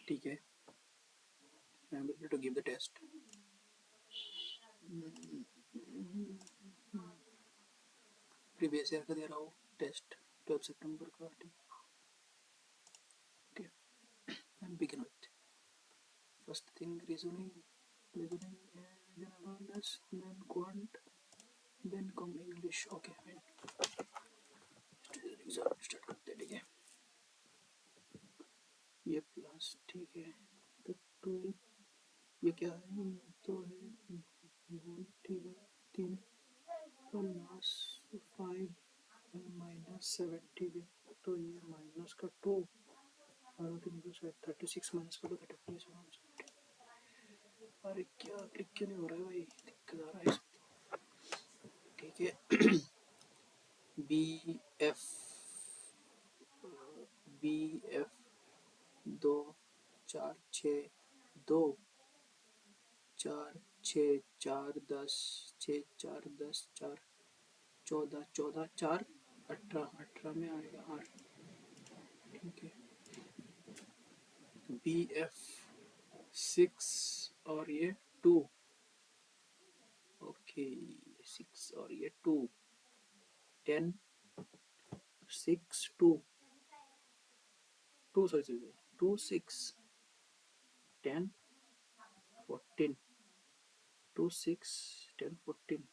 ठीक है, I am ready to give the test. Previous year का दे रहा हूँ टेस्ट, 12 सितंबर का। ठीक है, and begin with first thing reasoning, general awareness, then quant, then come English. Okay fine, start करते हैं। ठीक है, ये प्लस, ठीक है, तो 2, ये क्या है, तो है 1, ठीक है, 3 प्लस 5 माइनस 7, ठीक है, तो ये माइनस का 2 और 36 माइनस का 2 35। अरे क्या क्लिक क्यों नहीं हो रहा है भाई, दिक्कत आ रहा है इसमें। ठीक है, बी एफ, बी एफ 2 4 6 2 4 6 4 10 6 4 10 4 14 14 4 18 18 में आएगा आर। ठीक है, बी एफ 6 और ये 2, ओके 6 और ये 2 10 6 2 2 सॉरी 2 6 10 14 2 6 10 14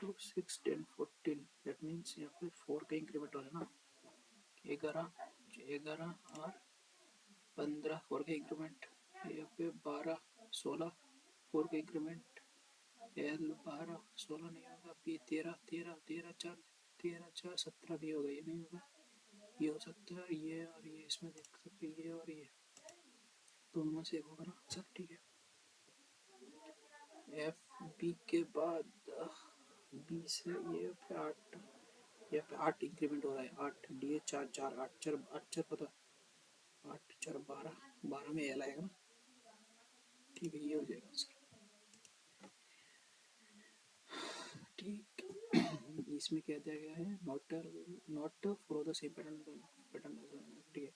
2 6 10 14, दैट मीन्स यहाँ पे 4 का इंक्रीमेंट हो रहा है ना, 11 11 और 15 4 का इंक्रीमेंट, यहाँ पे 12 16 4 का इंक्रीमेंट, एल 12 16 नहीं होगा, पी 13 13 13 4 13 4 17 भी होगा, ये नहीं होगा, ये हो सकता है, ये और ये इसमें देख सकते, ये और ये दोनों में से एक होगा ना सर। ठीक है, एफ बी के बाद बी से ये पे 8, यहाँ पे 8 इंक्रीमेंट हो रहा है, 8 डी 4 4 8 4 8 4 पता 8 4 12 12 में एल आएगा ना। ठीक है, ये हो जाएगा आंसर। ठीक, इसमें क्या दिया गया है, not follow the same pattern. ठीक है,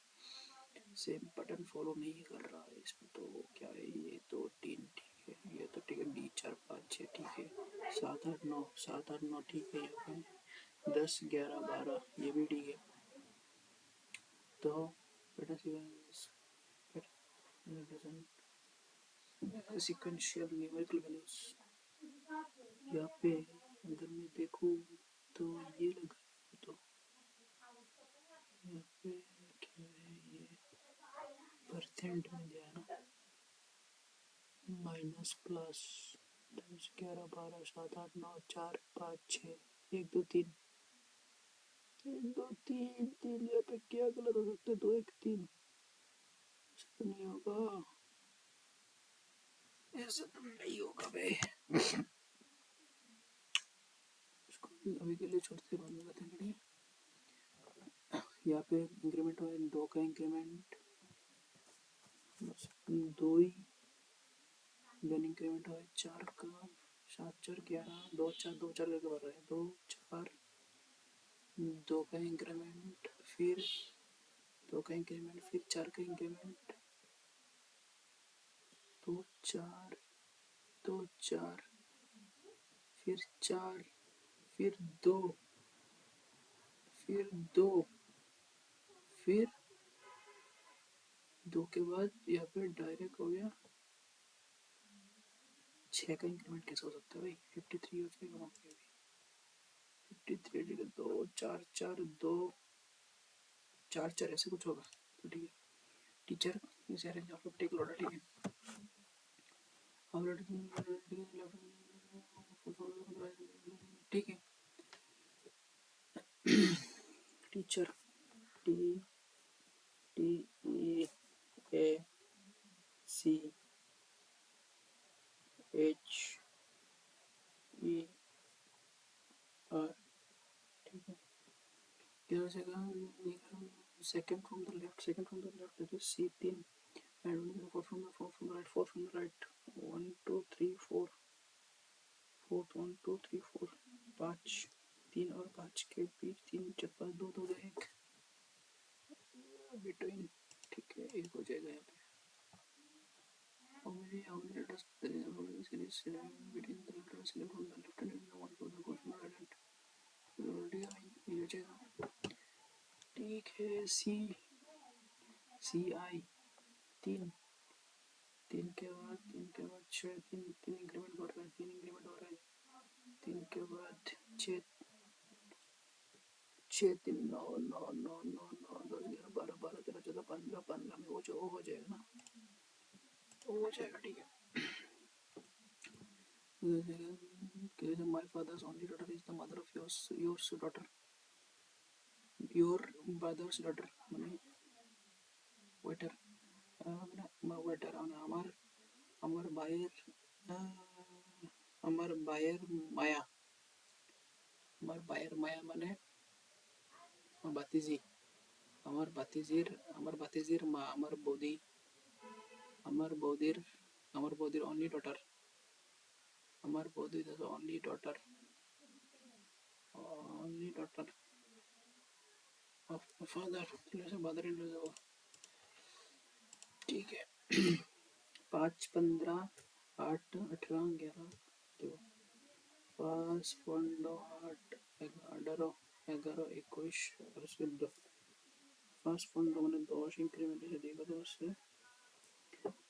सेम पैटर्न फॉलो नहीं कर रहा है इसमें, तो क्या है, ये 2 3, ठीक है, ये तो ठीक है, डी 4 5 6, ठीक है, 7 8 9 7 8 9, ठीक है, यहाँ पे 10 11 12 ये भी ठीक है, तो सीक्वेंशियल न्यूमेरिकल वैल्यूज यहाँ पे अगर मैं देखूँ तो ये लगा, तो यहाँ पे क्या है, ये परसेंट में दिया है ना, माइनस प्लस 10 11 12 7 8 9 4 5 6 1 2 3 1 2 3 3, यहाँ पे क्या गलत हो सकता है, 2 1 3, ऐसा तो नहीं होगा, ऐसा तो नहीं होगा भाई। इसको अभी के लिए छोड़ते बाद में बताएंगे। ठीक है, यहाँ पे इंक्रीमेंट हुआ है 2 का इंक्रीमेंट, बस 2 ही, देन इंक्रीमेंट हुआ है 4 का, 7 4 11 2 4 2 4 करके बढ़ रहा है, 2 4 2 का इंक्रीमेंट, फिर 2 का इंक्रीमेंट, फिर 4 का इंक्रीमेंट, 2 4 2 4 फिर 4 फिर 2 फिर 2 फिर 2 के बाद यहाँ पे डायरेक्ट हो गया 6 का इंक्रीमेंट। कैसे हो सकता है भाई, 53 हो जाएगा वहाँ पे भी 53, ठीक है, 2 4 4 2 4 4 ऐसे कुछ होगा, तो ठीक है, टीचर इस अरेंज ऑफ लोडा। ठीक है, ठीक है, teacher T T E A C H E R, ठीक है, क्या हो जाएगा, second from the left that is C 3 and 4 from the right, 4 from the right, 1 2 3 4 4 1 2 3 4 5 3 और 5 के बीच 3 4 5 2 2 1 बिटवीन ठीक है, एक हो जाएगा यहाँ पे। how many letters there is a following series between the letters select from the left hand and one from the consonant identity ये हो जाएगा। ठीक है, सी आई तीन, तीन के बाद छः, तीन तीन इंक्रीमेंट हो रहा है, तीन इंक्रीमेंट हो रहा है, तीन के बाद छः, छः तीन नौ, नौ नौ नौ नौ 10 11 12 12 13 14 15 15 में वो जो हो जाएगा ना, वो हो जाएगा। ठीक है, my father's only daughter is the mother of yours daughter, your brother's daughter মানে ওয়েটার, ওয়েটার আমার আমার ভাইয়ের আমার ভাইয়ের মায়া, আমার ভাইয়ের মায়া মানে বাতিজি, আমার বাতিজির মা, আমার বৌদি, আমার বৌদির অনলি ডটার, আমার বৌদির only daughter of father father in law. ठीक है, 5 15 8 18 11 दो 5 15 8 11 11 21 14 5 15 মানে 10 ইনক্রিমেন্ট এসে দিকে 10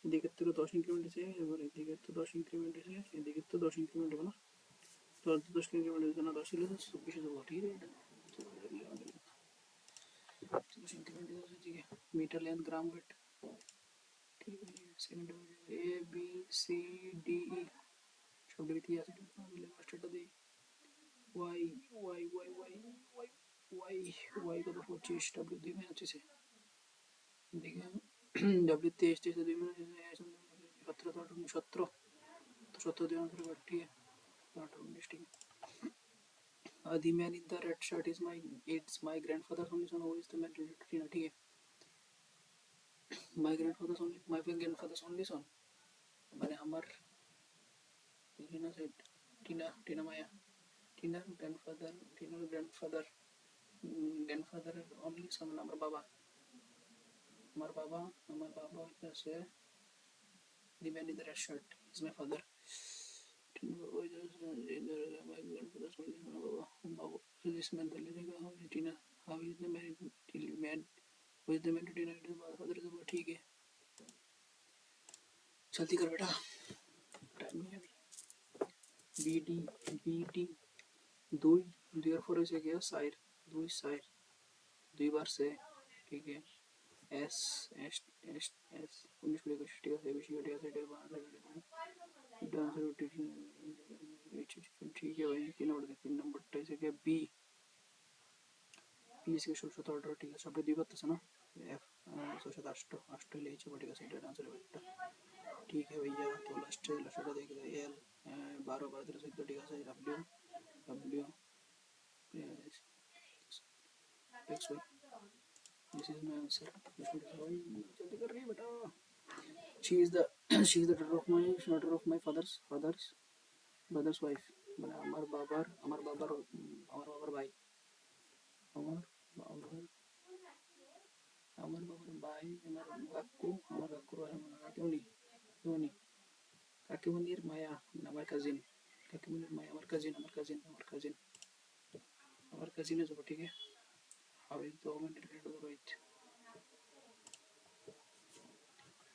এদিকের থেকে 10 ইনক্রিমেন্ট এসে এবার এদিকের তো 10 ইনক্রিমেন্ট এসে এদিকের তো 10 ইনক্রিমেন্ট হবে না, তো 10 ইনক্রিমেন্ট এসে না 10 হলে তো 24 দেবো। ঠিক আছে, 10 ইনক্রিমেন্ট এদিকে মিটার লেন্থ গ্রাম ওয়েট। ঠিক আছে, second A B C D E সব লিখতে আছে, লাস্টটা দিই Y Y Y Y Y Y Y কত 25, ডাব্লিউ 2 में अच्छे से देखिए, डब्ल्यू 23 23 2 में 17 17 17 2 आंसर बैठी है 18 19। ठीक है, the man in the red shirt is my grandfather's only son who is the man related to Tina। ठीक है, my grandfather's only son মানে আমার टीना से टीना माया टीनार গ্র্যান্ডফাদারের অনলি সন আমার বাবা হচ্ছে the man in the red shirt is my father. my grandfather's only son বাবা বাবা this man how is Tina, how is the man who is the man to Tina, it is my father is about। ठीक है, जल्दी कर बेटा, time नहीं है अभी। बी डी দুই দুইয়ের পরে এসে গিয়ে সাইড দুই সাইড দুইবার সে। ঠিক আছে, এস এস এস এস 19 20 21। ঠিক আছে, বেশি ঠিক আছে, এটা বানাতে डांसर ठीक है भाई। 3 नंबरটা এসে গিয়ে বি বি এসে 16 18। ঠিক আছে, সবটা দুই করতেছে না, एफ 16 8 8 ले ठीक है, এটা आंसर बेटा। ठीक है भैया, तो लास्टটা देख लो एल 12 12 13 14। ठीक है, W W x why this is my answer. जल्दी कर रही है बेटा। She is the daughter of my father's brother's wife মানে আমার বাবার ভাই, আমার বাবার ভাই, আমার কাকুমনির মায়া মানে আমার কাজিন, কাকুমনির মায়া আমার কাজিনের যাবো। ঠিক আছে, how is the woman related to the right।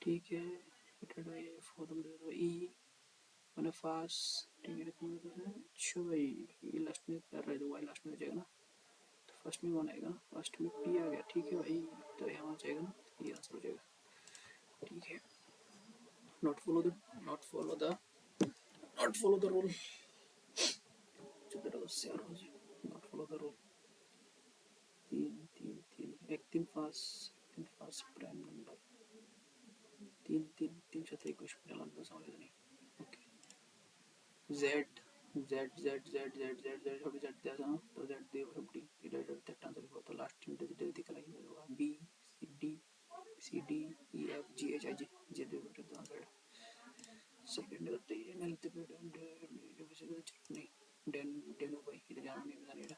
ठीक है, फॉर्म दे दो ई मैंने फास्ट। ठीक है, अच्छा भाई ये लास्ट में कर रहे थे, वाई लास्ट में हो जाएगा ना, तो फर्स्ट में कौन आएगा, फर्स्ट में पी आ गया। ठीक है भाई, तो यहाँ आ जाएगा ना, ये आंसर हो जाएगा। ठीक है, not follow the rule, not follow the rule. 3 3 3 एक 3 फास्ट प्राइम नंबर 3 3 3 साथ 21 मिला तो समझ नहीं। Okay, Z Z Z Z Z Z Z छोटी जेड दिया था तो जेड दिया 50। এটা आंसर लिखो तो लास्ट তিনটে যেটা দিকে লাগিয়ে দেবো B C D E F G H I J J देबो তো आंसर। सेकंड করতে এনএলতে नहीं डेन डेनो भाई এটা জানো নি জানি এটা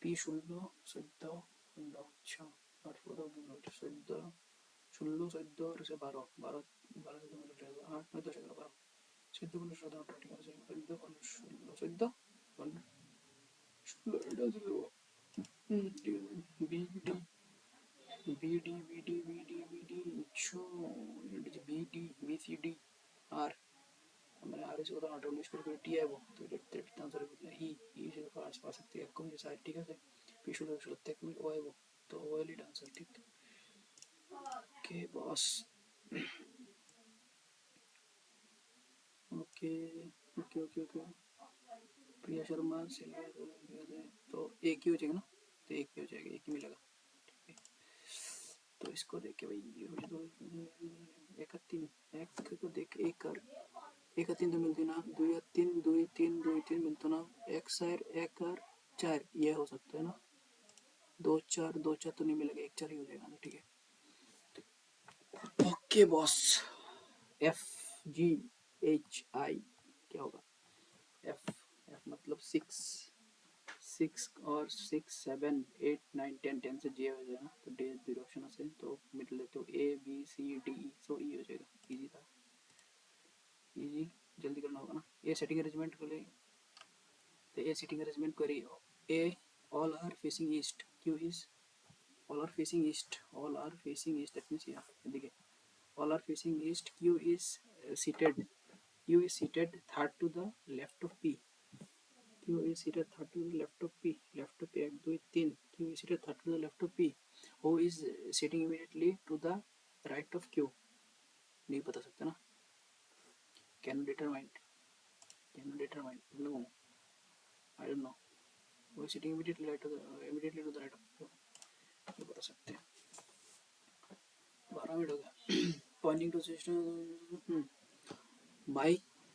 पी 16 14 15। अच्छा 8 14 14 16 14 से 12 12 12 से 2 8 9 10 11 12 14 15 16 18 19 20 21 22 23 24 25 26 27 BD R मैंने आर से होता ऑटो लिस्ट करके टी है वो तो इतना आंसर ई से पास पा सकते हैं आपको ये सारे ठीक है पीछे तो लगता है कि ओ है वो तो ओ वाली आंसर ठीक okay boss okay okay okay okay Priya Sharma से तो एक ही हो जाएगा ना तो एक ही हो जाएगा एक ही मिलेगा ठीक है तो इसको देख के भाई तो एक तीन एक को देख एक कर एक तीन तो मिलती ना दुई तीन मिलता ना एक सार एक और चार ये हो सकता है ना दो चार तो नहीं मिलेगा एक चार ही हो जाएगा ठीक है okay boss F G H आई क्या होगा एफ एफ मतलब 6 और 6 7 8 9 10 से जे हो जाएगा तो डे जीरो ऑप्शन से तो मिडिल तो A B C D so ई हो जाएगा इजी था इजी जल्दी करना होगा ना ए सेटिंग अरेंजमेंट को ले तो ए सेटिंग अरेंजमेंट करी A all are facing east Q is all are facing east that means yeah देखिए all are facing east q is seated third to the left of p q is seated third to the left of p 1 2 3 q is seated third to the left of p who is sitting immediately to the right of q नहीं बता सकते ना can determine no I don't know who is sitting immediately to the right of q नहीं बता सकते 12 minute हो गया pointing to system my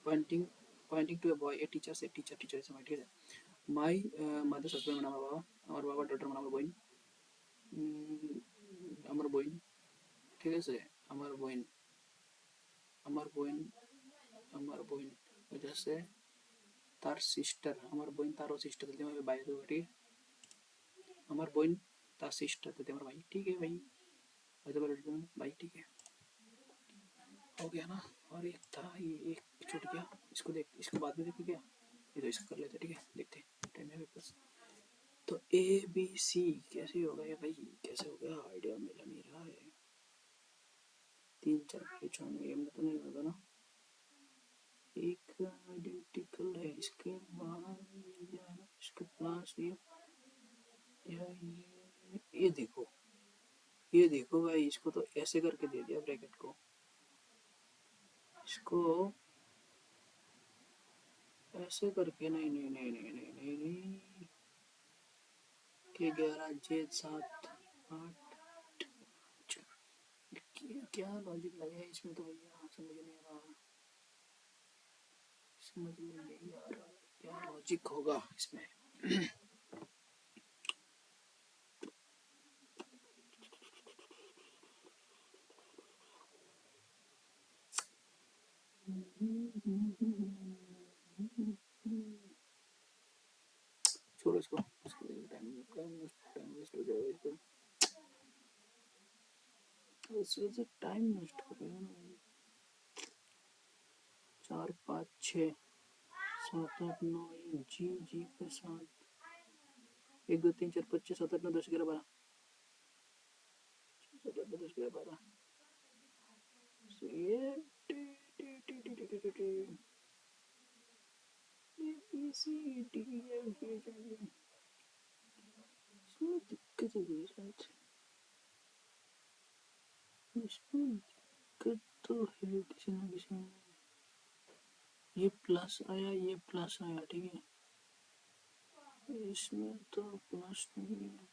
pointing to a boy a teacher said teacher is my teacher my mother's husband mana baba আমার বাবার daughter মানে আমার বোন আমার বোন ঠিক আছে আমার বোন আমার বোন আমার বোন হচ্ছে তার সিস্টার আমার বোন তারও সিস্টার দিতে হবে ভাই তো ঠিক আমার বোন तार सिस्टर तो हमारा भाई ठीक है भाई भाई ठीक है हो गया ना और एक था ये एक छूट गया इसको देख इसको बाद में देखो क्या ये तो इसको कर लेते ठीक है देखते टाइम है बस तो ए बी सी कैसे होगा ये भाई कैसे हो गया आइडिया मिला नहीं रहा है 3 4 पूछो ये तो नहीं होगा ना एक आइडेंटिकल है इसके बाद इसके पास ये देखो भाई इसको तो ऐसे करके दे दिया ब्रैकेट को इसको ऐसे करके नहीं नहीं नहीं नहीं नहीं नहीं नहीं के 11 जे 7 8 क्या लॉजिक लगा है इसमें तो भैया समझ नहीं आ रहा क्या लॉजिक होगा इसमें छोड़ो इसको टाइम वेस्ट हो जाएगा इसको टाइम वेस्ट करेगा ना 4 5 6 7 8 9 जी के साथ 1 2 3 4 5 6 7 8 9 10 11 12 7 8 9 10 11 12 ये दिक्कत हो गई शायद इसमें दिक्कत तो है किसी ना किसी में ये प्लस आया ठीक है इसमें तो प्लस नहीं है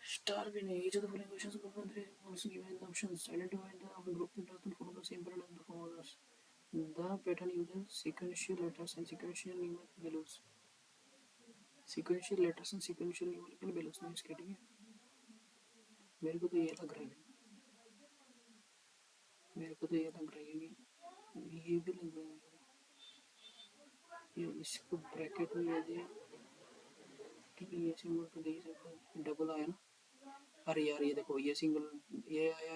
स्टार भी नहीं each of the following questions will be also given the options identify the group that doesn't follow the same pattern as the followers the pattern uses sequential letters and sequential numerical values नहीं इसके ठीक है मेरे को तो ये लग रहा है ये भी लग रहा है ये इसको ब्रैकेट में ये दिया कि ये सिंबल तो देख सकते डबल आया ना अरे यार ये देखो ये सिंगल, ये आया,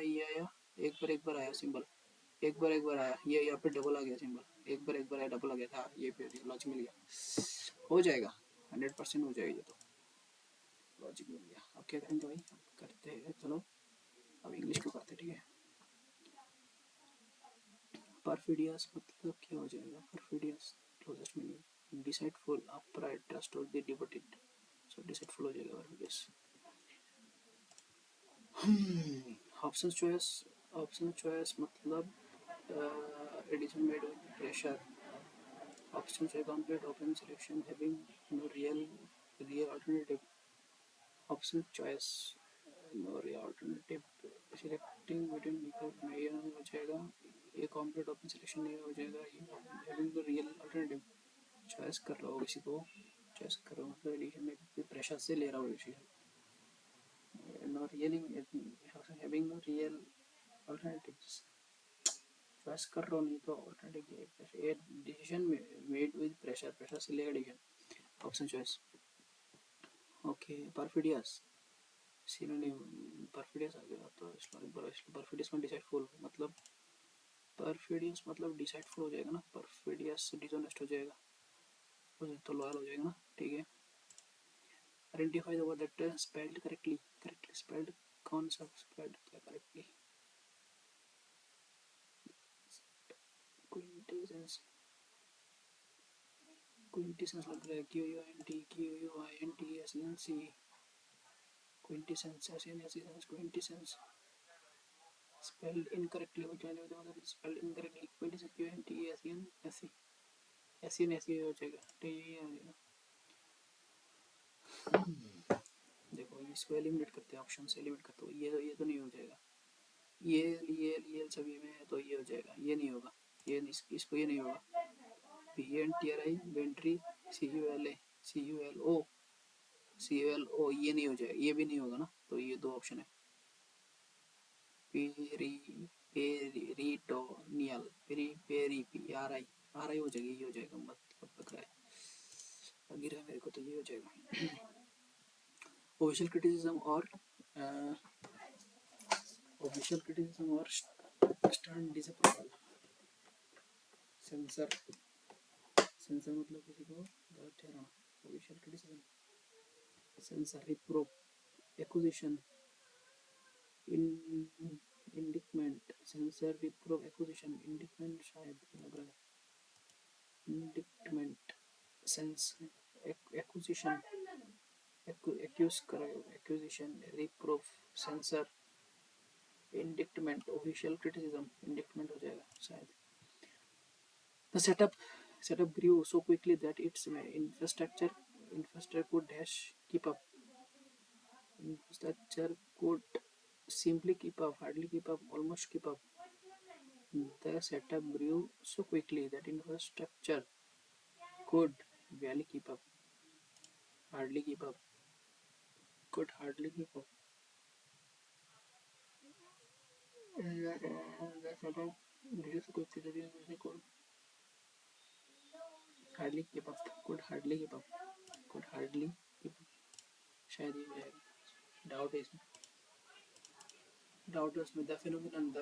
एक बार आया सिंबल, एक बार आया, ये यहाँ पे डबल आ गया सिंबल, एक बार आया डबल आ गया था, ये फिर लॉजिक मिल गया, हो जाएगा 100% हो जाएगा ये तो, लॉजिक मिल गया। अब क्या करेंगे भाई, अब करते हैं, चलो अब इंग्लिश को करते हैं, ठीक है। परफिडियस मतलब क्या हो जाएगा, perfidious closest meaning deceitful, upright, trustworthy, devoted, so deceitful हो जाएगा perfidious. Option choice, option choice मतलब addition made with pressure, option choice complete open selection having no real alternative, option choice no real alternative, selecting between विकल्प ये हो जाएगा, ये complete open selection नहीं हो जाएगा, ये having the real alternative, choice कर रहा हो किसी को, चॉइस कर रहा हूँ मतलब एडिशन में प्रेशर से ले रहा हूँ decision, no reeling having no real alternatives, choice कर रहा हूँ नहीं तो अल्टरनेटिव ये decision made with pressure, pressure से लेगा decision, option choice. Okay perfidious synonym, perfidious आ गया तो परफिडियस में डिसाइडफुल मतलब, परफिडियस मतलब डिसाइडफुल हो जाएगा ना, परफिडियस डिसऑनेस्ट हो जाएगा, तो लॉयल हो जाएगा ना, ठीक है। Identify the word that spelled correctly, correctly spelled कौन सा स्पेल्ड किया करेक्टली, क्विंटेसेंस, क्विंटेसेंस लग रहा है, QUINT क्विंटेसेंस, एसेंस, क्विंटेसेंस स्पेल्ड इनकरेक्टली हो जाने मतलब स्पेल्ड इनकरेक्टली, क्विंटेसेंस QUINTESSENS ऐसे हो जाएगा, ठीक है। देखो इसको एलिमिनेट करते हैं, ऑप्शन से एलिमिनेट करते हो, ये तो नहीं हो जाएगा, ये सभी में है तो ये हो जाएगा, ये नहीं होगा, ये इसको ये नहीं होगा, BNTRI बेंट्री, CULO ये नहीं हो जाएगा, ये भी नहीं होगा ना, तो ये दो ऑप्शन है, पेरी पेरिटोनियल RI RI हो जाएगी, ये हो जाएगा मतलब लग रहा है, लग रहा है मेरे को तो ये हो जाएगा। ऑफिशियल क्रिटिसिज्म और ऑफिशियल क्रिटिसिज्म और स्टर्न डिसअप्रूवल, सेंसर, सेंसर मतलब किसी को गलत ठहराना, official criticism, censure, reprove, acquisition, indictment, censure, reprove, acquisition, indictment शायद लग रहा है, इंडिक्टमेंट, सेंस, एक्विजिशन, एक्यूज करो, acquisition, reprove, censure, indictment, official criticism, indictment हो जाएगा शायद। The setup grew so quickly that its infrastructure could keep up. Infrastructure could simply keep up, hardly keep up, almost keep up. The setup grew so quickly that infrastructure could barely keep up, hardly keep up, could hardly keep up. The setup grew so quickly that infrastructure could hardly keep up, could hardly keep up, could hardly keep up. शायद ये हो जाएगा, doubt है इसमें, doubters with the phenomenon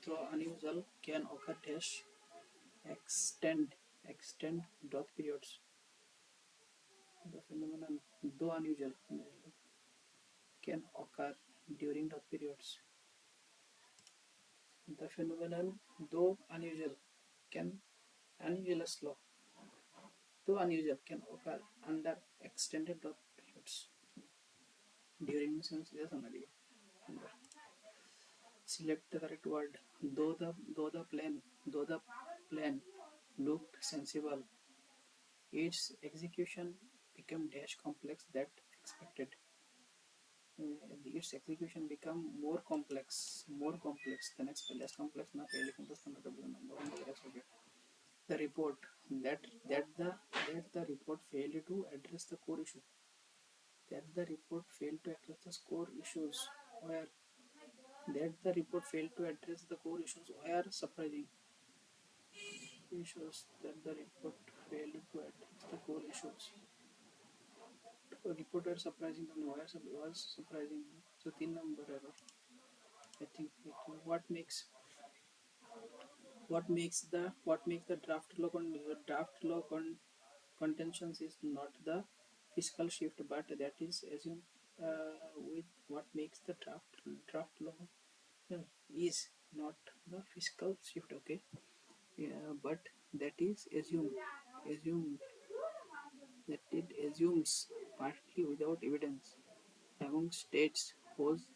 through unusual can occur dash extend dot periods, the phenomenon though unusual can occur during dot periods, the phenomenon though unusual can unusual slow though unusual can occur under extended dot periods during sense under. Select the correct word, though the plan looked sensible, its execution became dash complex that expected. Its execution become more complex than expected. Less complex ना पहले complex करना तो more complex हो गया. The report that the report failed to address the core issue. That the report failed to address the core issues where that the report failed to address the core issues were surprising. Issues that the report failed to address the core issues. Report were surprising, was surprising. So 3 number error. I think what makes the draft law contentions is not the fiscal shift, but that is assumed with what makes the draft law is not the fiscal shift. Okay, yeah, but that is assumed that it assumes partly without evidence among states whose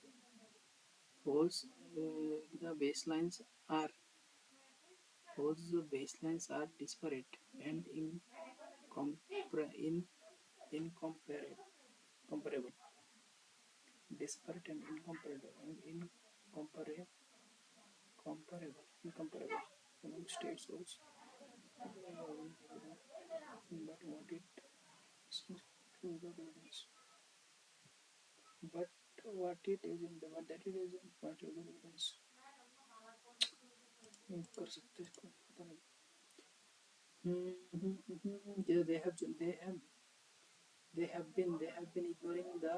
the baselines are whose baselines are disparate and in incomparable, disparate and incomparable among states also. But what it but what it is in the what that it is in what evidence कर सकते इसको पता नहीं. Yeah, they have been ignoring the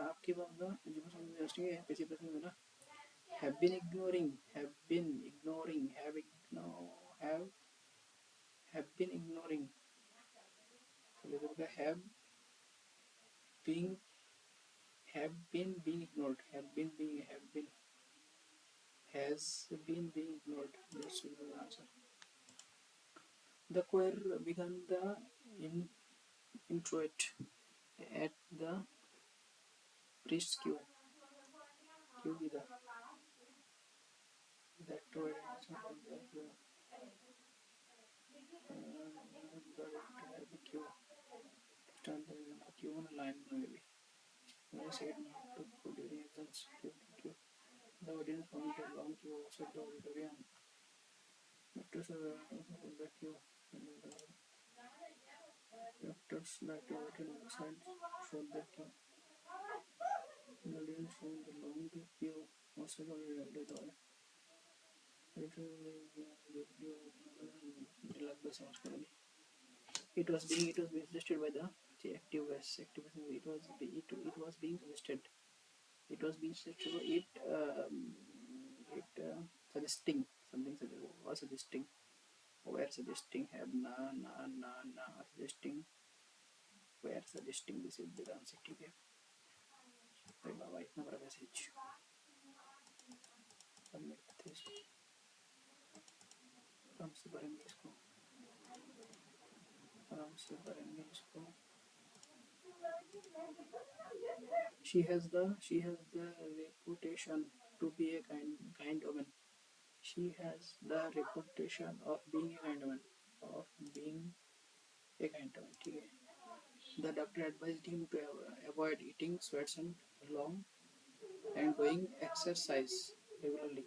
आपके बंदा university के किसी प्रश्न में ना have been ignoring have been ignoring being being ignored have been has been being ignored. This should be the answer. The choir began the introit at the priest's queue with that provided the queue stand the queue on a line maybe. I said not to put during exams queue. The audience found the long queue outside the auditorium. Doctors the queue. Doctors that waited outside showed the queue. The audience found the long queue outside the auditorium. It was being suggested by the active voice. It was being suggested. It was being suggested. Suggesting something. Was suggesting. Were suggesting. Have na suggesting. Were suggesting. This is the answer. ठीक है. भाई बाबा इतना बड़ा message. Submit करते हैं इसको. आराम से भरेंगे इसको. She has the reputation to be a kind woman. She has the reputation of being a kind woman. ठीक है. The doctor advised him to avoid eating sweets and long and doing exercise regularly.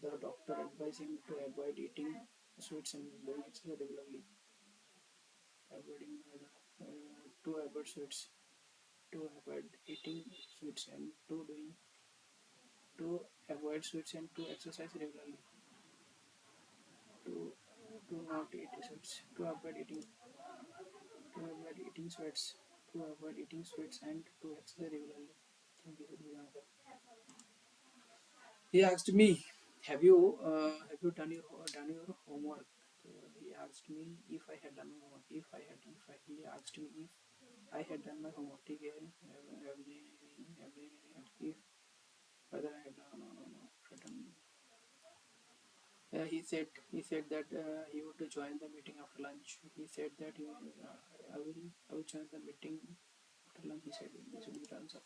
The doctor advised him to avoid eating sweets and doing exercise regularly. To avoid sweets, to avoid eating sweets and to avoid sweets and to exercise regularly. To not eat sweets, to avoid eating sweets, and to exercise regularly. He asked me, "Have you done your homework?" He asked me if I had done my homework. He asked me if I had done my homework. ठीक है. If whether I had done no. He said that he would join the meeting after lunch. He said that I will join the meeting after lunch. He said this will be the answer.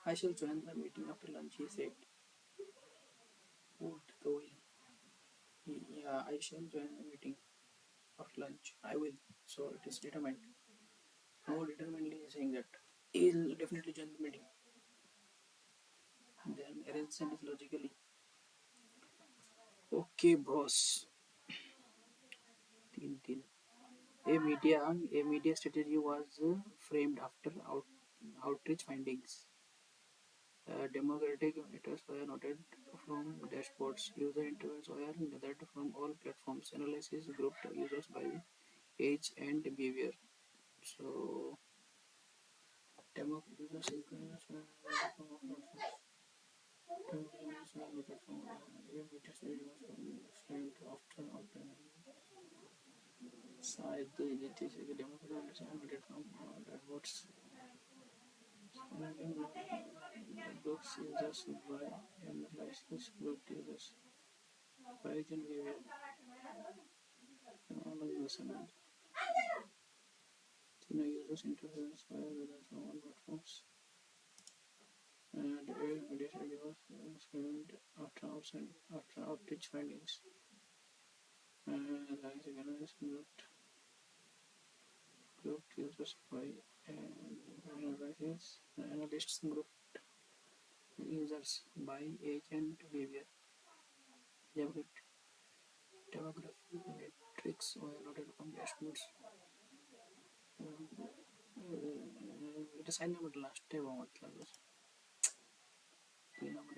I shall join the meeting after lunch. He said would the will. Yeah, I shall join the meeting after lunch. I will. So it is determined. More determinedly saying that he'll definitely join the meeting. Then arrange sentence logically. Okay, boss. A media strategy was framed after outreach findings. Demographic matters were noted from dashboards. User interviews were gathered from all platforms. Analysis grouped users by age and behavior. So among users includes side the initiative democracy emitted from what's books users by analysis group users by agent behavior all the users interfaces by others on platforms and mediation was spent after outage findings grouped users by analysts grouped users by age and behavior demographic metrics were loaded from dashboards it is assignment last time मतलब तीन number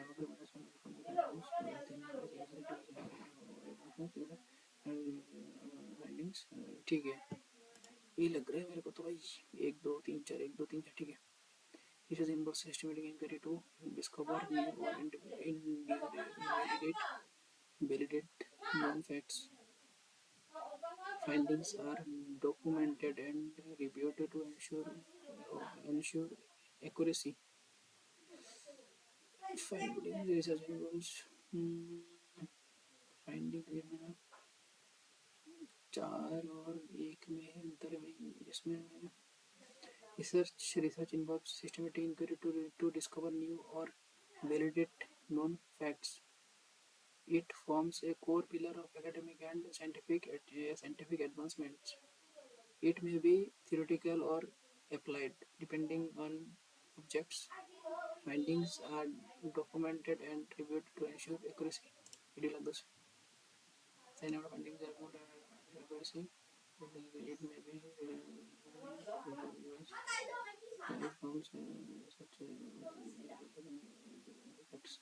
findings ठीक है ये लग रहा है मेरे को तो भाई 1 2 3 4 ठीक है This is involves estimating inquiry to discover new or validate known facts. Findings are documented and reviewed to ensure accuracy. Findings research involves finding चार और एक में अंतर है इसमें research involves systematic inquiry to discover new or validate known facts. It forms a core pillar of academic and scientific advancements. It may be theoretical or applied, depending on objects. Findings are documented and reviewed to ensure accuracy. It is like this. Findings are not accuracy. It may be it forms such effects.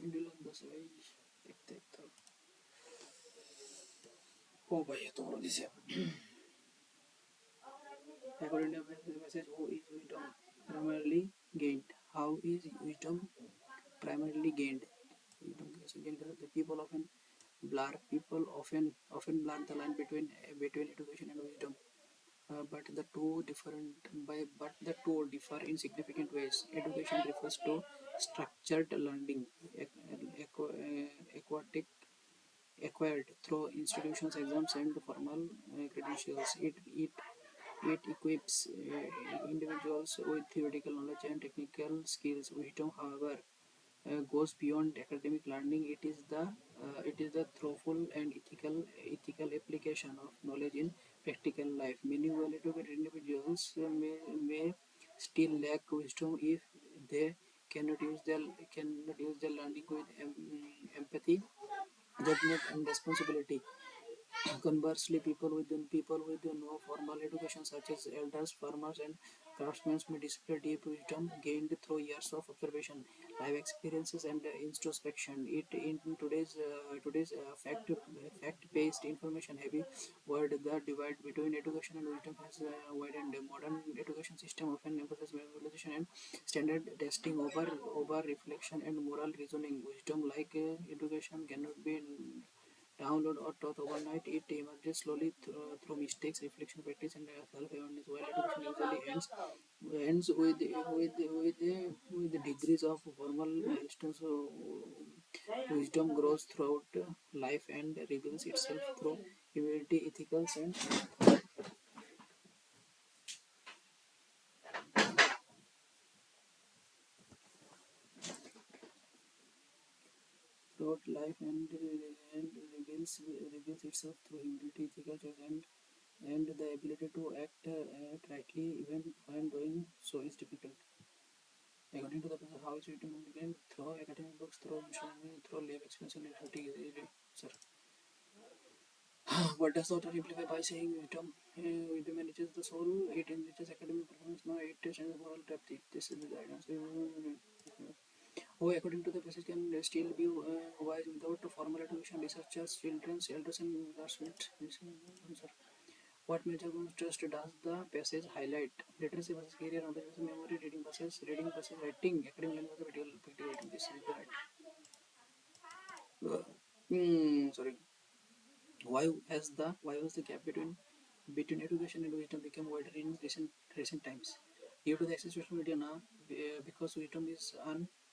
Indulgence भाई देखते तो हो भाई तो और दिसे according to the message who is wisdom primarily gained how is wisdom primarily gained the people often blur the line between education and wisdom but the two differ in significant ways. Education refers to structured learning acquired through institutions, exams, and formal credentials. It equips individuals with theoretical knowledge and technical skills. Wisdom, however, goes beyond academic learning. It is the thoughtful and ethical application of knowledge in practical life. Many well-educated individuals may still lack wisdom if they cannot use their learning with empathy, judgment, and responsibility. Conversely, people with no formal education, such as elders, farmers, and craftsmen, may display deep wisdom gained through years of observation, life experiences, and introspection. In today's fact-based, information-heavy world, the divide between education and wisdom has widened. Modern education system often emphasizes memorization and standard testing over reflection and moral reasoning. Wisdom, like education, cannot be download or taught overnight. It emerges slowly through mistakes, reflection, practice, and self-awareness. While education usually ends with the degrees of formal milestones, so wisdom grows throughout life and reveals itself through humility, ethical sense. Throughout life and reveals itself through humility, ethical choice, and the ability to act rightly even when doing so is difficult. According to the professor, how is it again through academic books, through life experience and sir. What does the author imply by saying wisdom? It manages the soul, it enriches academic performance, now it changes moral depth. This is the guidance. Who, according to the passage, can still be wise without formal education? Researchers, children, elders, and classmates. Answer. What major contrast does the passage highlight? Literacy versus career, knowledge versus memory, reading versus writing, academic learning versus practical writing. This is the right. Sorry. Why was the gap between education and wisdom become wider in recent times? Due to the access to social media now, because wisdom is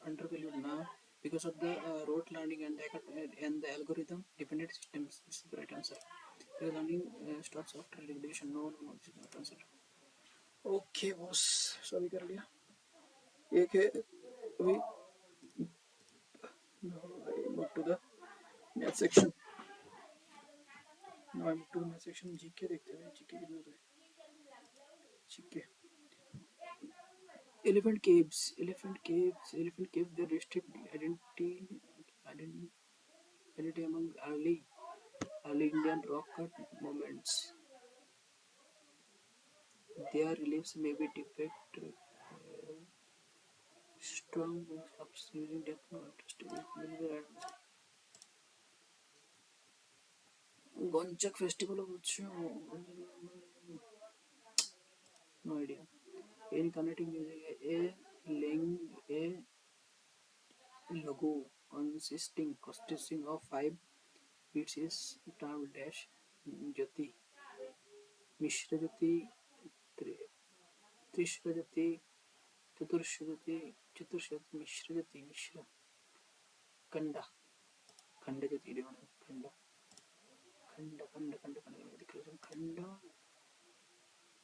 undervalued now, because of the rote learning and the algorithm dependent systems. This is the right answer. Because learning starts after regulation. No, this is not answer. Okay, boss. सभी कर लिया. एक है अभी. Now I move to the math section. Now I move to the math section. GK देखते हैं. GK कितना होता है? GK. Elephant caves. Their distinct identity among early Indian rock cut monuments. Their reliefs may be depict strong ups using depth no interest. Gonchak festival of no idea. In Carnatic music, a lagu consisting of 5 beats is termed dash jati, mishra jati, trishra jati, chaturshra jati, mishra kanda, khanda jati, khanda,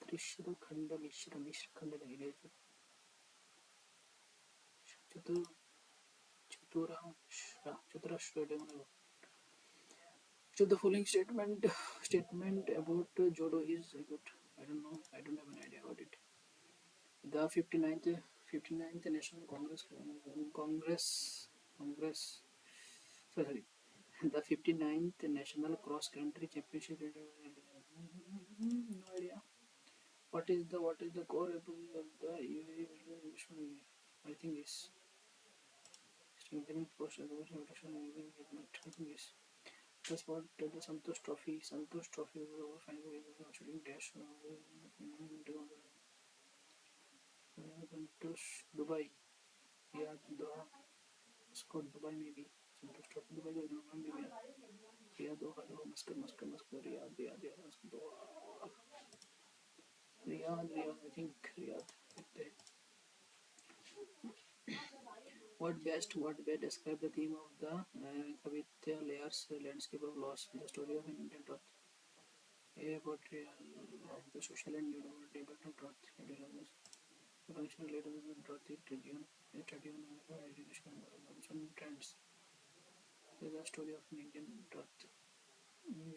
trishra khanda, mishra khanda jati, chatur chaturashra jati. So the following statement about Jodo is good. I don't know. I don't have an idea about it. The 59th National Congress. Sorry. The 59th National Cross Country Championship. No idea. What is the core of the UAE? I think is strengthening post I think is. That's what the Santosh Trophy. Santosh Trophy is over final shooting dash. Santosh Dubai. Yeah, Doha. Scott Dubai maybe. Santosh Trophy Dubai. Maybe. Yeah, Doha. Muscat. Riyadh. Doha. Riyadh. I think Riyadh. What best describe the theme of the Kavitya Layers landscape of loss, the story of an Indian truth, a portrayal of the social and debate of truth, the functional leaders of truth, a study on education and trends, the story of an Indian truth,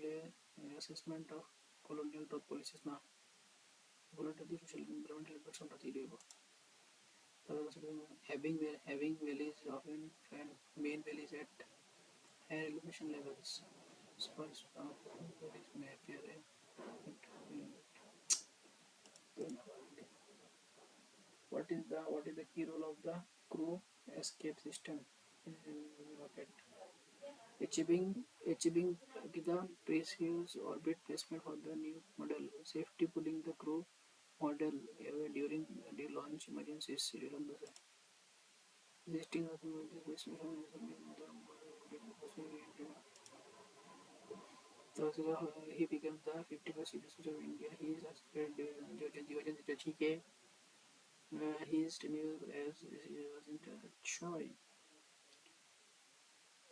a assessment of colonial truth policies now, the social and environmental effects on truth. Having valleys often find main valleys at higher elevation levels. Spurs valleys may appear what is the key role of the crew escape system in rocket? Achieving the precise orbit placement for the new model, safety pulling the crew model away during the launch emergencies. Existing he became the 51st citizen of India. He is suspended Georgia. His tenure as wasn't Choi.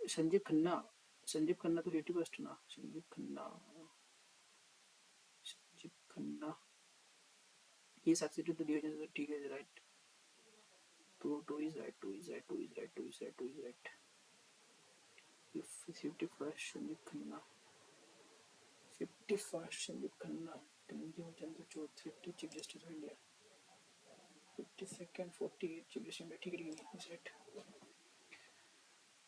Sanjeev Khanna Sanjeev Khanna तो 51st ना Sanjeev Khanna he succeeded the division of ठीक है right two is right 51st Sanjeev Khanna 51st Sanjeev Khanna मुझे Chandrachud 50 Chief Justice of India 52nd 48 Chief Justice of India ठीक है is right.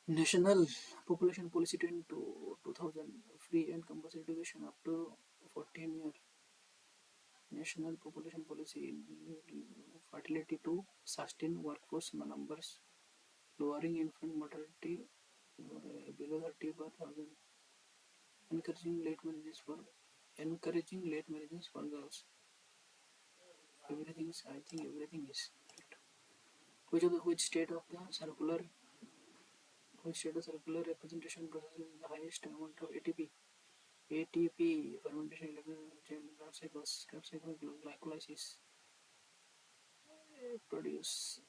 National Population Policy 2000 free and compulsory education up to 14 years. national population policy fertility to sustain workforce numbers, lowering infant mortality below 30 per thousand, encouraging late marriages for girls. Everything is, I think everything is correct. Which state of circular representation processes the highest amount of ATP? ATP fermentation 11 capsicum glycolysis produce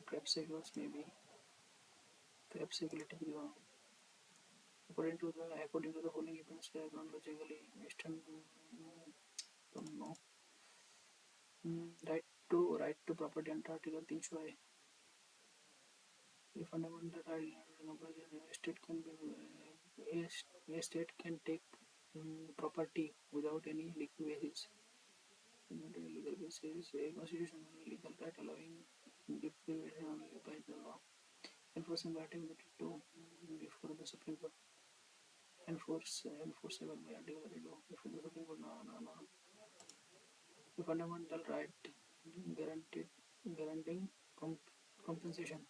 capsicles maybe capsiculating according to the following events chronologically Eastern don't know right to property Antarctica 300 है a fundamental right a state can be a state can take property without any legal basis. Legal basis a constitutional legal right allowing deprivation only by the law. Enforcement by Article 32 before the Supreme Court. Enforceable by Article 32 before the Supreme Court. No. A fundamental right guaranteeing compensation.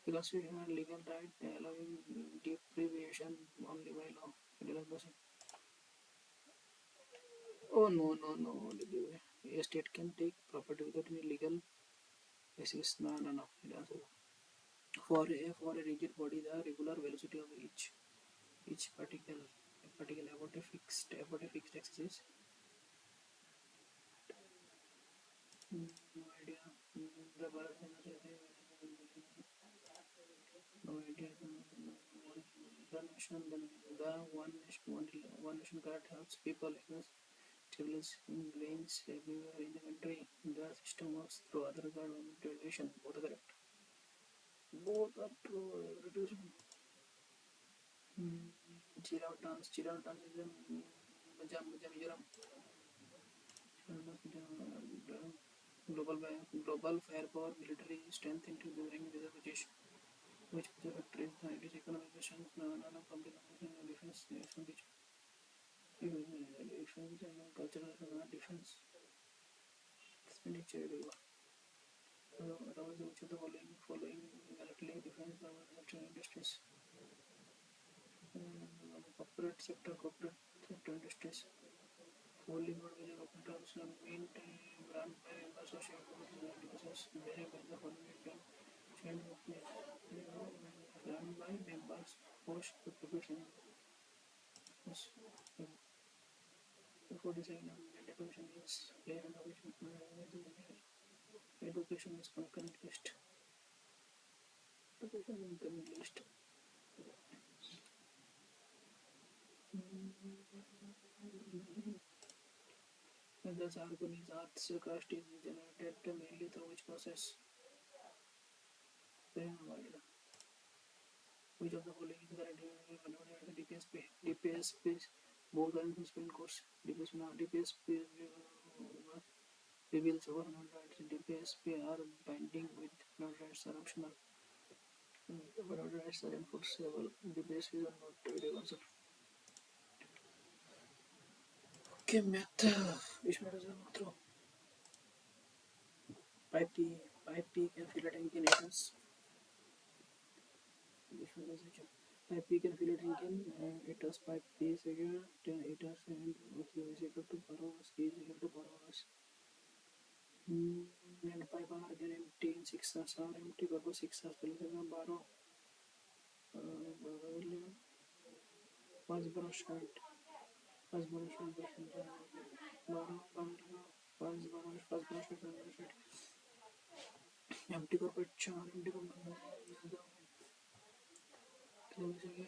A constitutional legal right allowing deprivation only by law. Oh no. A state can take property without any legal basis. No. For a rigid body, the regular velocity of each particle about a fixed axis. No idea. No idea. One nation card helps people establish grains everywhere in the country. The system works through other card division. Both are correct. Both are true. Chirao dance is a Mizoram. Global firepower military strength during the British. Which factor is the Irish economic question? Public defense expenditure. Defense and cultural defense expenditure. Which of the following directly defense our industries? Corporate sector industries. Fully modular operators meant run by associated with the devices behaved by the following chain run by members post the profession. Before design education is clear and education is concurrent list. Education is concurrent list. Thus, argon is Earth's crust is generated mainly through which process? Which of the following is correct? DPSP, both are in spelling course. DPSP reveals over rights. DPSP are binding with rights are optional. Rights are enforceable. DPSP are not everyday concept. Okay, math. इसमें result throw. Pipe P can fill a tank in 8 hours. Pipe P can fill a tank in 8 hours. Pipe P is equal to 8 hours and Q is equal to 4 hours. P is equal to 4 hours. And pipe R can empty in 6 hours. R empty for 6 hours. पहले से हम 12 5 brush right. 5 brush right. Empty corporate char. Empty corporate.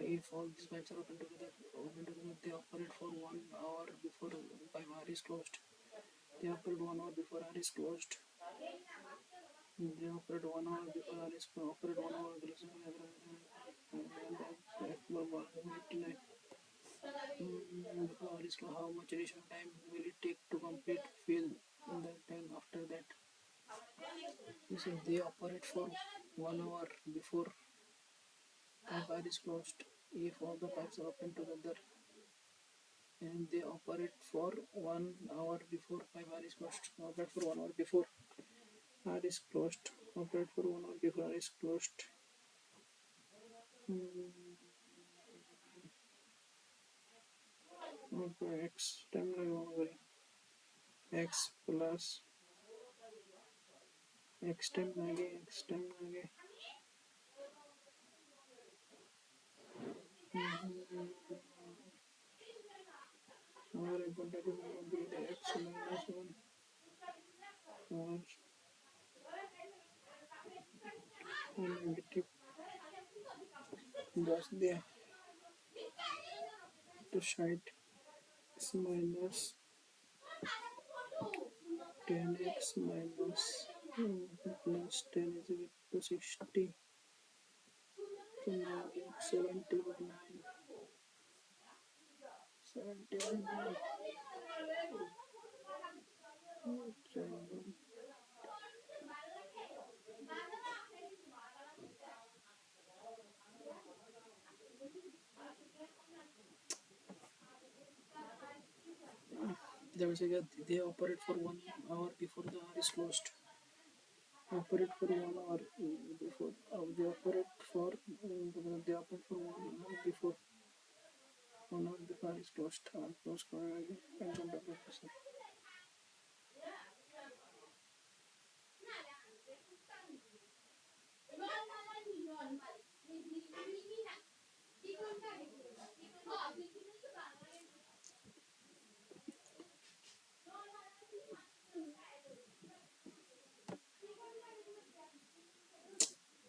If all these pipes are open together, they operate for 1 hour before pipe R is closed. They operate 1 hour before R is closed. They operate 1 hour before R is closed. Operate 1 hour before R is closed. How much additional time will it take to complete fill the tank after that? This is they operate for 1 hour before pipe R is closed. If all the pipes are open together, and they operate for 1 hour before 5 hour is closed. Operate for 1 hour before R is closed. Operate for 1 hour before R is closed. Okay, x time lage x plus x time lage और एक घंटा के बाद complete है x minus 1 और negative 10 दिया तो 60 x minus 10x minus plus 10 is equal to 60. So now 70 by 9. 70 by 9. They operate for 1 hour before the R is closed. Operate for 1 hour before. They operate for 1 hour before 1 hour before R is closed. R closed and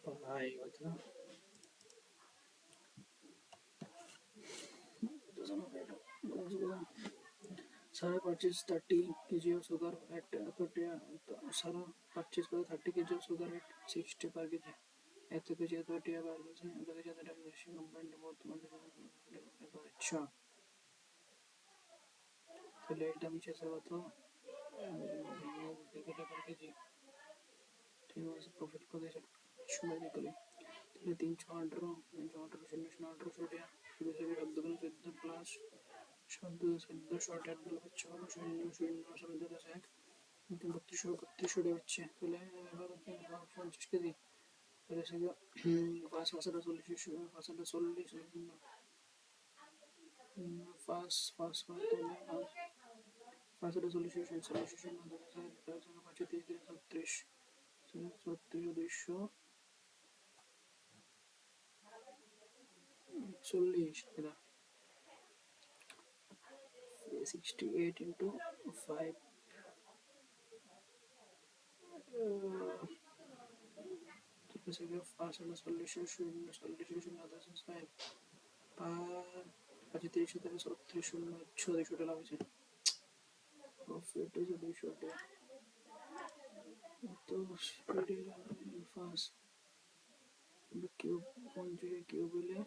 पढ़ाई होता Sarah purchased 30 kg of sugar at 30. Sarah purchased 30 kg of sugar at 60 per kg. At 30 kg per kg combined बहुत अच्छा तो late time से हुआ तो per kg ठीक है प्रॉफिट को दे शुगर निकले तो 300 ऑर्डर शून्य ऑर्डर छोड़िया फिर से शब्द प्लस शब्द शॉर्ट एड बच्चों शून्य शून्य शब्द का एक 32 बच्चे तो ले 50 के दी फिर ऐसे fast solution solution 68 into 5 fast solution profit is a short तो fast cube cube ले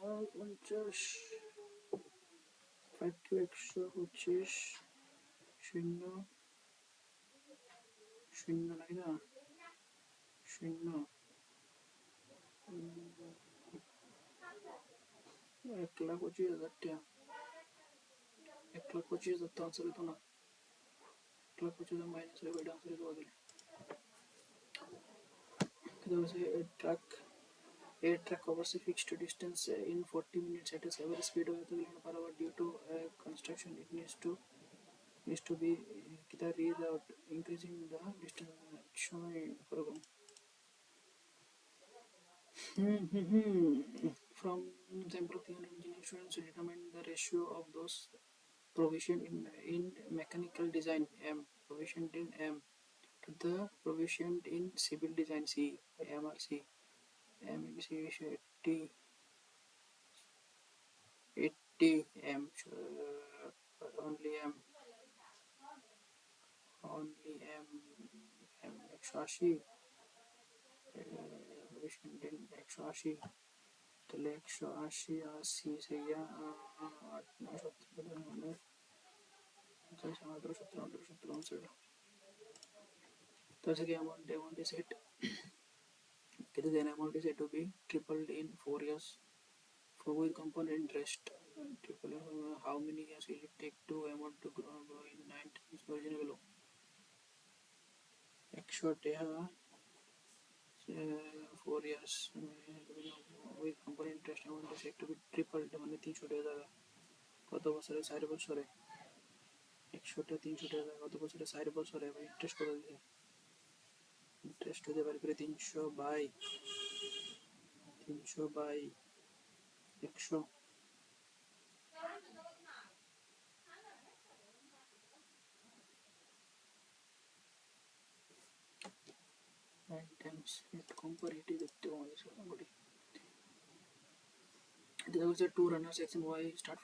5 cube extra पच्चीस शून्य शून्य नहीं ना शून्य 1,25,000 1,25,000 आंसर येतो ना 1,25,000 मायनस वेट आंसर येतो वगैरे a truck covers a fixed distance in 40 minutes at a average speed of 30 km per hour due to construction. It needs to be without increasing the distance. From sample 300 engineering students determine the ratio of those provisioned in mechanical design M, provisioned in M, to the provisioned in civil design C, M or C. M is 80 M, only M, M 180, provisioned in 180. तो 180 80 से गया 8 9 17 तो ऐसे क्या amount है 1 set Okay, the amount is said to be tripled in 4 years for with compound interest. Triple, how many years will it take to amount to grow in 9 times original value? Actually, 4 years with compound interest amount is said to be tripled মানে 300 টাকা কত বছরে 4 বছরে 100টা 300 টাকা কত বছরে 4 বছরে interest কত দিছে ইন্টারেস্ট হতে পারে করে 300 বাই 100 9 times comparative দেখতে আমাদের মোটামুটি there was a two runners x and y start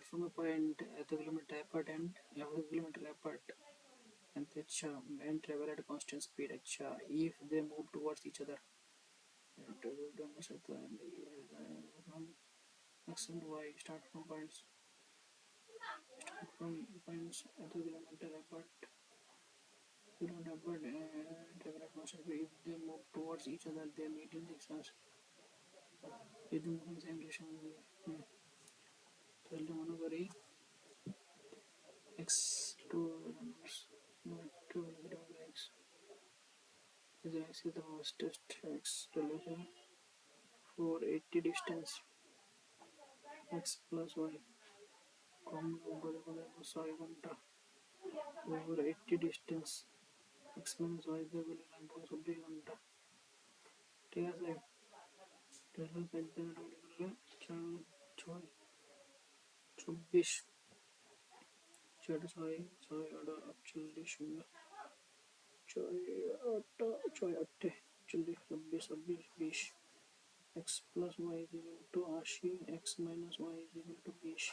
from a point at a kilometer apart and half a kilometer apart and travel at a constant speed if they move towards each other from x and y start from points at a kilometer apart travel at constant speed if they move towards each other they meet in distance যদি মনে same direction তাহলে মনে করি x to numbers not to x is x is the fastest x relation for 80 distance x plus y কম নম্বরে বলে 6 ঘন্টা over 80 distance x minus y দিয়ে বলে লাগবে 24 ঘন্টা ঠিক আছে তাহলে ক্যালকুলেটর করলে 4 6 24 6 6 6 48 শূন্য 6 8 40 24 26 20 x plus y is equal to 80 x minus y is equal to 20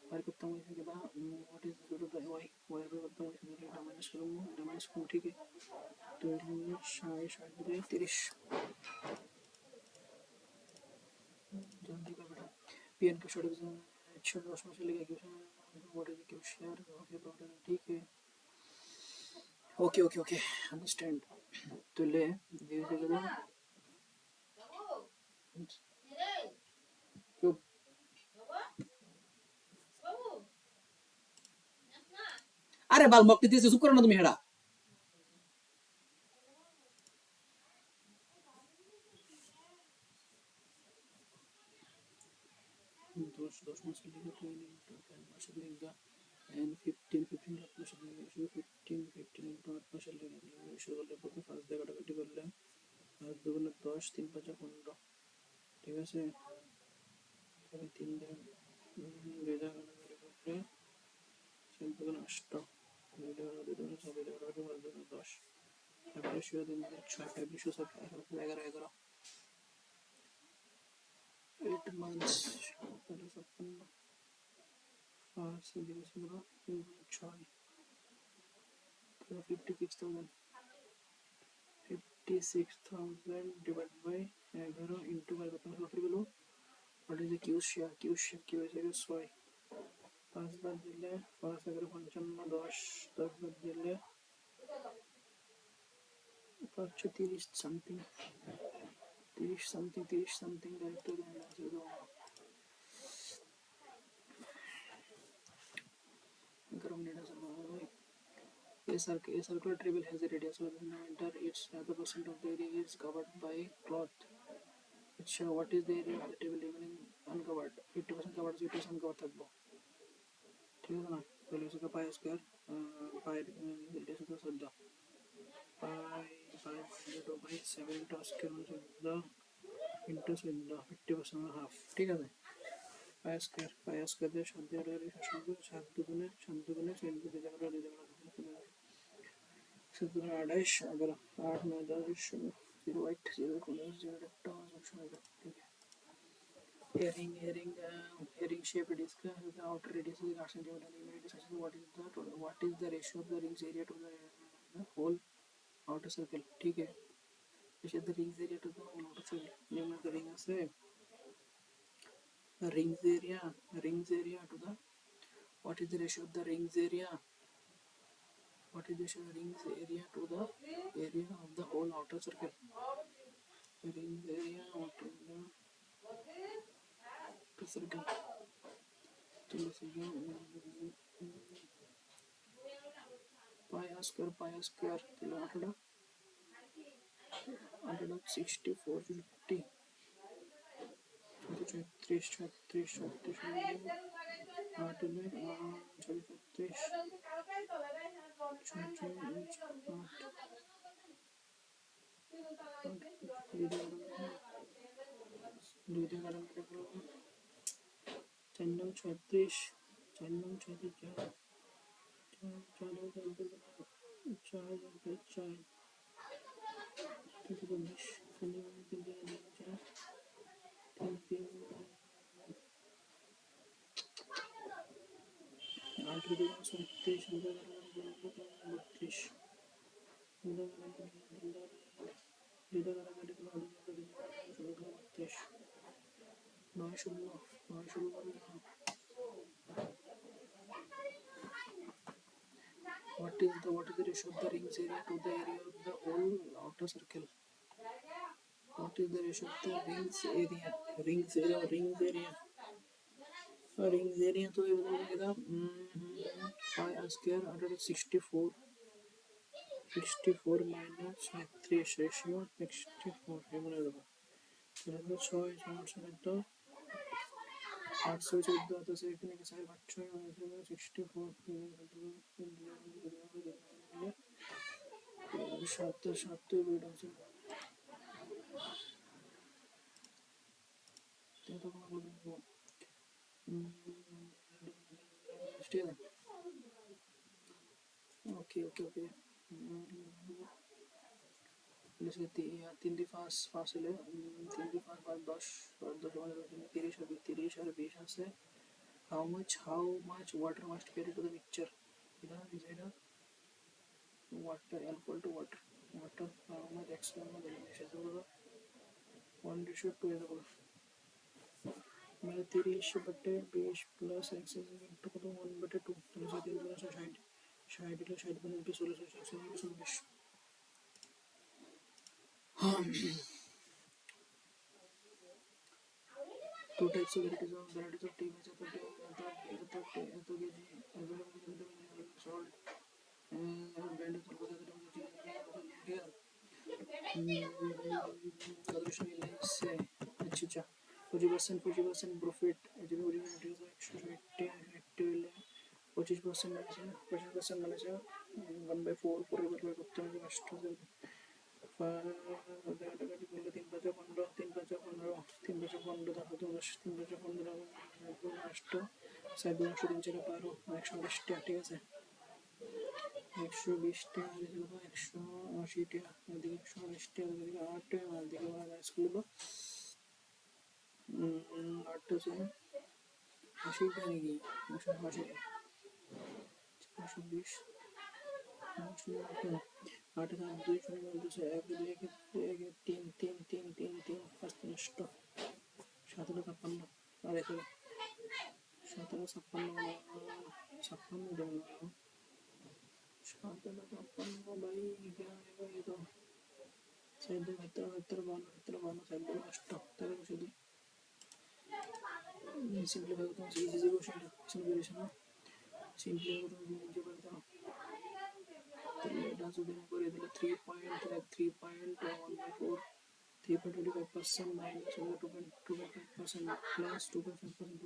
बाहर करता हूँ इसे क्या what is equal to y y पे करता हूँ इसे डेटा माइनस करूँ ठीक है तो 60 30 जल्दी कर बेटा पीएन के शॉर्ट अच्छा 10 में चलेगा क्यों व्हाट इज क्यों शेयर ओके प्रॉब्लम ठीक है ओके अंडरस्टैंड तो ले ये से करो चुप अरे बाल मक्ति दिस चुप करो ना तुम हेड़ा 10 में चलेगा 10 into 10 में चलेगा and 15 में चलेगा 15 into 8 में चलेगा शुरू कर ले बोलते फास्ट दे काटाकाटी कर ले फास्ट दो गुना 10 3 5 15 ठीक है से अभी 3 दिन भेजा काटाकाटी कर ले 3 दो गुना 8 भेजा काटाकाटी दो गुना 7 भेजा काटाकाटी फास्ट दो गुना 10 five ratio 3 6 five ratio 7 11 8 months पहले 56 5 से दिवस मेरा 6 56,000 डिवाइड बाय 11 इंटू कर करता हूँ फिर बोलो what is the Q share 6 5 बार दिले 5 अगर 55 10 बार दिले 30 समथिंग 30 समथिंग डायरेक्ट गरम नेड़ा सब A circular table has a radius of the enter its the percent of the area is covered by cloth. What is the area of the table remaining uncovered? 50% covered, 50% uncovered থাকবো ঠিক আছে না তাহলে সেটা pi square পাই radius হচ্ছে 14 pi divided by 7 into square মানে 14 into 14 50% half ঠিক আছে পাই স্কয়ার দিয়ে 7 দিয়ে 7 দুগুণে 4 দুই জায়গা 28 अगर 8 9 10 0 8 0 0 ठीक है ring shaped disc the outer radius is 8 cm and inner radius is what is the ratio of the rings area to the whole outer circle ठीक है ratio of the rings area to the whole outer circle निम्न का ring আছে rings area to the what is the ratio of the rings area what is the ratio of the rings area to the area of the whole outer circle ring area, what is the circle? Pi r square till 164 50 34 What is the ratio of the rings area to the area of the whole outer circle? What is the ratio of the rings area? Rings area तो ये बताओ pi r square 164 minus 3 ratio 64 ये बनेगा तो 814 आता से एक के साथ 64 7 बेड আছে तो ओके जैसे 3 फास्ट ले 3 फास्ट बाद 10 30 और 20 আছে how much water must carry to the mixture इधर water equal to water how much x elimination 1:2 मेरा 30/20 प्लस x इनटू को 1/2 तो इसे 3 गुना 60 60 बने 20 two types of varieties of tea which are salt blend here 50% profit 25% 1/4 ঠিক আছে 120 টাকা 180 টাকা এদিকে 180 টাকা এদিকে 8 টাকা এদিকে মাইনাস করব 8 से 80 টাকা নাকি 180 টাকা 120 8 का 2 शून्य বলতেছে 1 2 1 3 3 3 3 3 5 নষ্ট 1756 আর এখানে 1756 দেবো 1756 भाई क्या आएगा ये तो शायद 72 शायद नष्ट तेरे को शुद्ध सिंपलीफाई करता हूँ इजी क्वेश्चन सिंपलीफिकेशन सिंपलीफाई करता हूँ मुझे पता तो डेटा सुधर को ये दिला 3.1/4 3.25% minus 2.25% plus 2.5%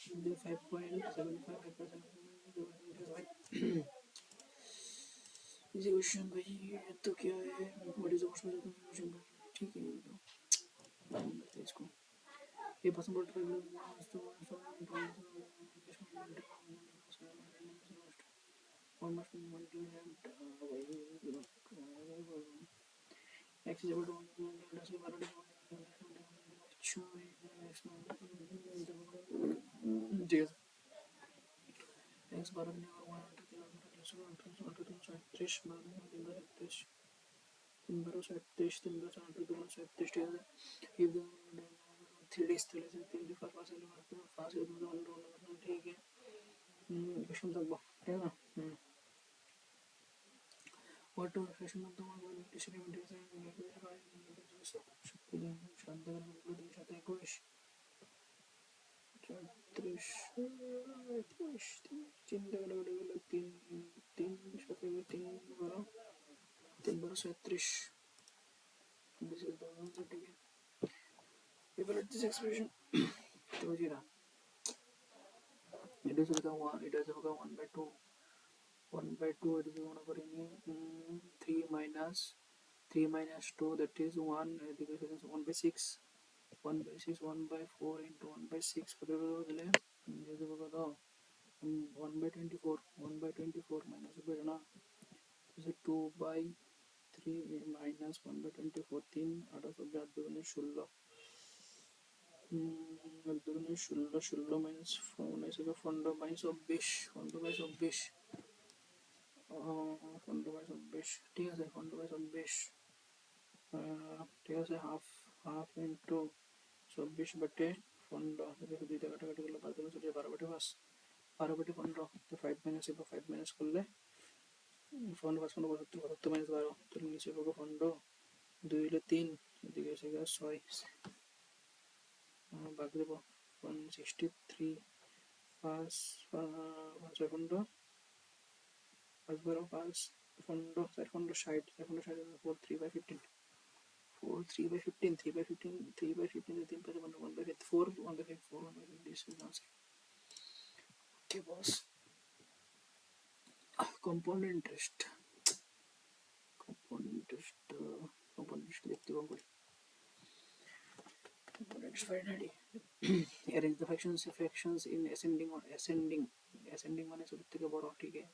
5.75% इसी क्वेश्चन भाई तो क्या है व्हाट इज द क्वेश्चन ठीक है इसको ये पसंद पड़ता है almost 1 x is equal to 1 x बारह में और 1 ठीक है if the 3 days चले से 3 दिन फास्ट ठीक है क्वेश्चन तक ठीक है ना what fraction of the one will distribute Shantigarh 3 7 21 34 21 চিন্তা করে গেলে 3 7 3 12 3 12 37 this is the answer again evaluate this expression तो जीरा it is become 1 it has become 1 by 2 1 by 2 it is going to bring 3 minus 3 minus 2 that is 1 it is 1 by 6 1 by 6 1 by 4 into 1 by 6 कत बदले जैसे बता 1 by 24 1 by 24 minus बेरना जैसे 2 by 3 minus 1 by 24 3 8 सब जात दुगने 16 दुगने 16 16 minus 4 ऐसे फंडो by 26 फंडो by 26 फंडो by 26 ठीक है फंडो by 26 ठीक है हाफ हाफ into 24 बटे फंडो देखो दुईटा काटाकाटी करले 5 12 बटे 5 12 बटे 15 तो 5 माइनस 5 माइनस करले फंडो 5 15 72 माइनस 12 तो नीचे होगा फंडो 2 ले 3 এদিকে এসে গেল 6 ভাগ দেব 163 5 5 फंडो 5 12 5 फंडो 4 फंडो 60 4 फंडो 60 4 3 by 15 4 3 by 15 3 by 15 3 by 15 3 by 1 by 4 1 by 4 1 by 5 this is answer okay boss compound interest compound interest लिखते हैं compound interest finally arrange the fractions in ascending or ascending মানে সব থেকে বড় ঠিক আছে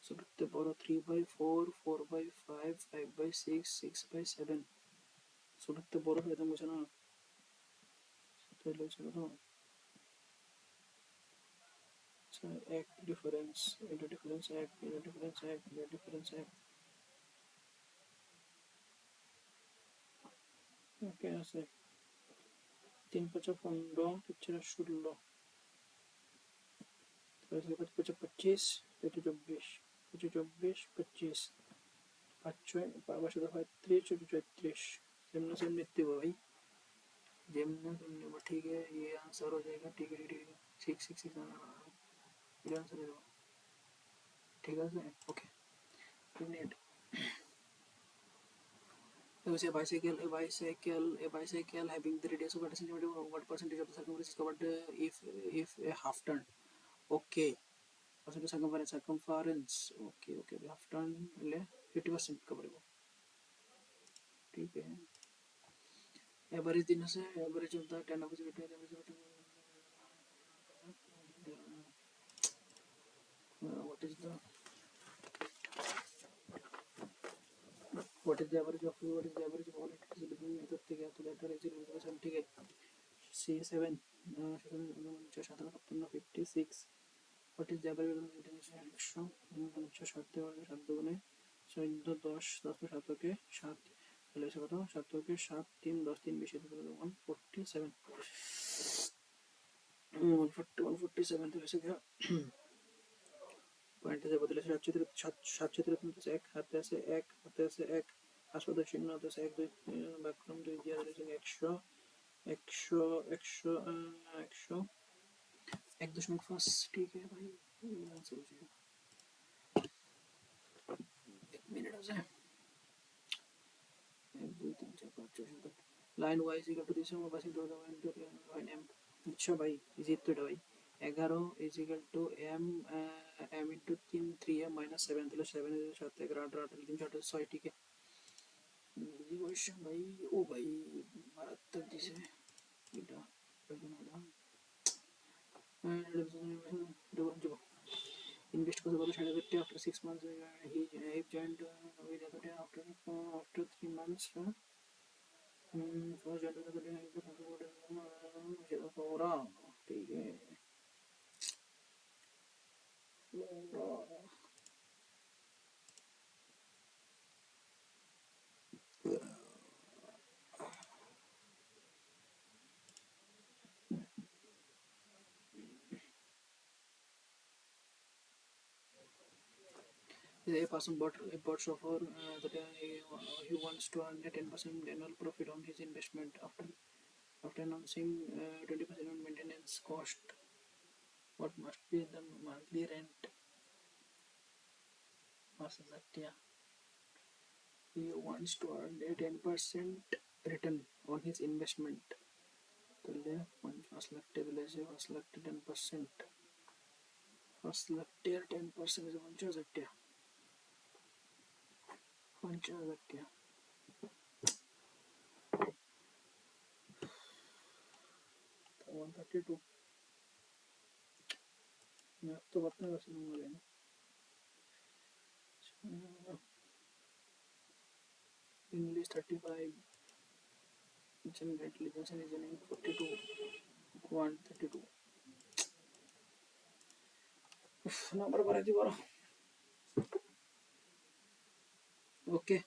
সব থেকে বড় 3 by 4 4 by 5 5 by 6 6 by 7 সব থেকে বড় এটা বুঝছো না তাহলে চলো एक डिफरेंस एक डिफरेंस एक डिफरेंस एक डिफरेंस एक ओके ऐसे 3 5 15 पिक्चर 16 तो इसके बाद 25 24 25 25 5 5 35 34 जेमना सेम लिखते हो भाई जेमना तुमने ठीक है ये आंसर हो जाएगा ठीक है 6 6 6 ये आंसर है ठीक है sir okay minute There was a bicycle having the radius of 1 centimeter. What percentage of the circumference is covered if a half turn? Okay. Circumference. Okay. Half turn ले 50% coverable. ठीक है. Average दिन से average होता है 10 average होता है what is the average of all electricity between method থেকে এত লেটার আছে 0.7 ঠিক আছে C7 56 what is the average of international 160 7 দুগুণে 14 10 10 पे 7 के 7 তাহলে এসে কত 7 के 7 3 10 3 20 147 147 तो ऐसे क्या पॉइंट से बदले 7 हाथे से 1 हाथ शून्य हाथे से 1 2 ব্যাকরণ 2 দিয়ে দিলে 100 1.5 ठीक है भाई आंसर हो जाएगा 1 मिनट हो जाए 1 2 3 4 5 6 7 line wise equal to this हम बस इनटू एम अच्छा भाई इजी तो भाई 11 is equal to m into 3 3m minus 7 तो 7 के साथ 8 8 3 4 6 ठीक है इजी क्वेश्चन भाई ओ भाई मारात्मक दिसे এটা invest করতে বলে 6000 after 6 months he joined with other after 3 months first joined with the पूरा ठीक है A person bought software that he wants to earn a 10% annual profit on his investment after announcing 20% maintenance cost. What must be the monthly rent? He wants to earn a 10% return on his investment. First लगते 10%. First लगते 10% is 50. 132. मैं अब तो बता कैसे दूंगा लेना. English 35. General intelligence and reasoning 42. Quant 32. Number पर थी बारा. ओके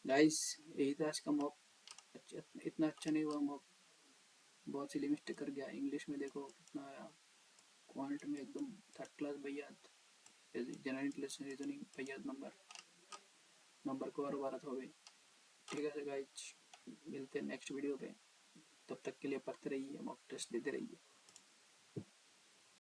गाइस, यही था आज का मॉक. इतना अच्छा नहीं हुआ मॉक, बहुत सी मिस्टेक कर गया. इंग्लिश में देखो कितना आया, क्वांट में एकदम थर्ड क्लास भैया, जनरल इंटेलिजेंस रीजनिंग भैया नंबर को और बारह हो गई. ठीक है गाइस, मिलते हैं नेक्स्ट वीडियो पे. तब तक के लिए पढ़ते रहिए, मॉक टेस्ट देते रहिए.